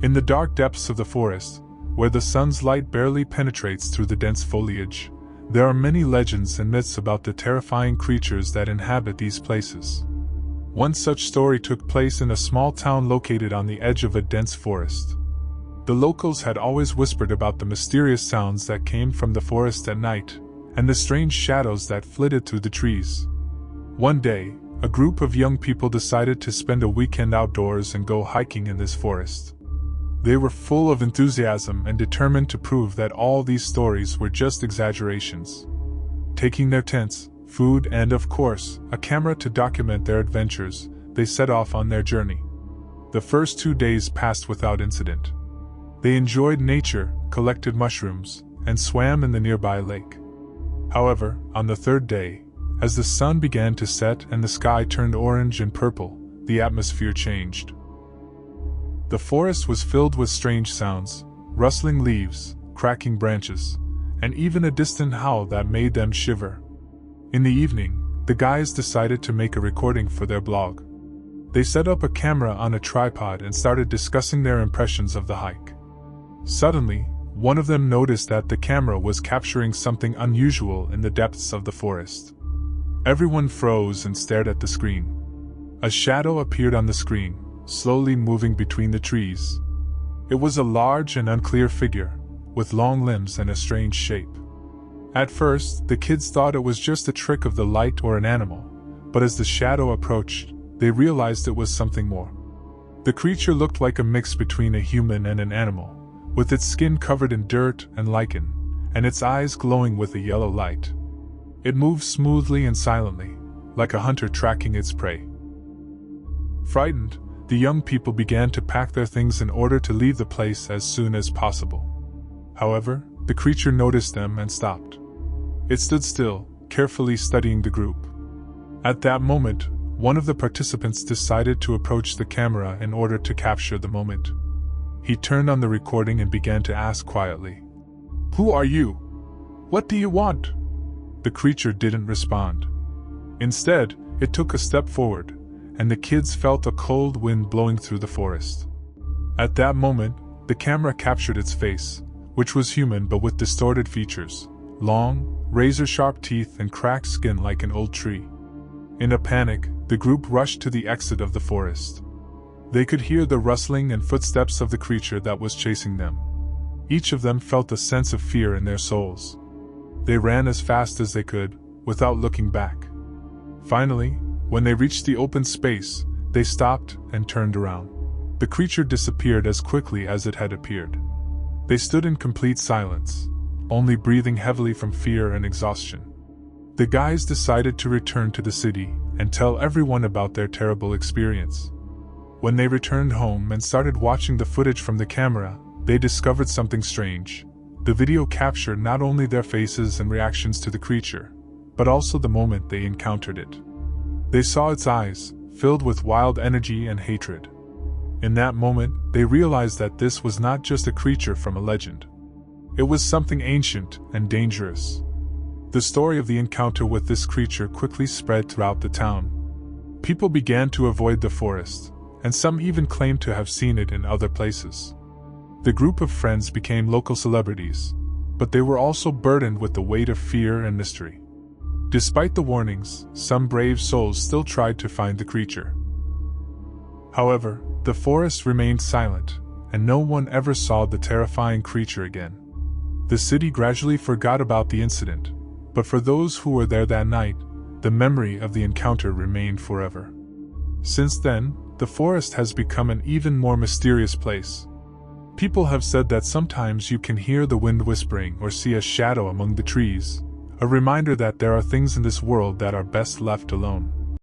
In the dark depths of the forest, where the sun's light barely penetrates through the dense foliage, there are many legends and myths about the terrifying creatures that inhabit these places. One such story took place in a small town located on the edge of a dense forest. The locals had always whispered about the mysterious sounds that came from the forest at night, and the strange shadows that flitted through the trees. One day, a group of young people decided to spend a weekend outdoors and go hiking in this forest. They were full of enthusiasm and determined to prove that all these stories were just exaggerations. Taking their tents, food and, of course, a camera to document their adventures, they set off on their journey. The first 2 days passed without incident. They enjoyed nature, collected mushrooms, and swam in the nearby lake. However, on the third day, as the sun began to set and the sky turned orange and purple, the atmosphere changed. The forest was filled with strange sounds, rustling leaves, cracking branches, and even a distant howl that made them shiver. In the evening, the guys decided to make a recording for their blog. They set up a camera on a tripod and started discussing their impressions of the hike. Suddenly, one of them noticed that the camera was capturing something unusual in the depths of the forest. Everyone froze and stared at the screen. A shadow appeared on the screen, slowly moving between the trees. It was a large and unclear figure, with long limbs and a strange shape. At first, the kids thought it was just a trick of the light or an animal, but as the shadow approached, they realized it was something more. The creature looked like a mix between a human and an animal, with its skin covered in dirt and lichen, and its eyes glowing with a yellow light. It moved smoothly and silently, like a hunter tracking its prey. Frightened, the young people began to pack their things in order to leave the place as soon as possible. However, the creature noticed them and stopped. It stood still, carefully studying the group. At that moment, one of the participants decided to approach the camera in order to capture the moment. He turned on the recording and began to ask quietly, "Who are you? What do you want?" The creature didn't respond. Instead, it took a step forward, and the kids felt a cold wind blowing through the forest. At that moment, the camera captured its face, which was human but with distorted features, long, razor-sharp teeth and cracked skin like an old tree. In a panic, the group rushed to the exit of the forest. They could hear the rustling and footsteps of the creature that was chasing them. Each of them felt a sense of fear in their souls. They ran as fast as they could, without looking back. Finally, when they reached the open space, they stopped and turned around. The creature disappeared as quickly as it had appeared. They stood in complete silence, only breathing heavily from fear and exhaustion. The guys decided to return to the city and tell everyone about their terrible experience. When they returned home and started watching the footage from the camera, they discovered something strange. The video captured not only their faces and reactions to the creature, but also the moment they encountered it. They saw its eyes, filled with wild energy and hatred. In that moment, they realized that this was not just a creature from a legend. It was something ancient and dangerous. The story of the encounter with this creature quickly spread throughout the town. People began to avoid the forest, and some even claimed to have seen it in other places. The group of friends became local celebrities, but they were also burdened with the weight of fear and mystery. Despite the warnings, some brave souls still tried to find the creature. However, the forest remained silent, and no one ever saw the terrifying creature again. The city gradually forgot about the incident, but for those who were there that night, the memory of the encounter remained forever. Since then, the forest has become an even more mysterious place. People have said that sometimes you can hear the wind whispering or see a shadow among the trees, a reminder that there are things in this world that are best left alone.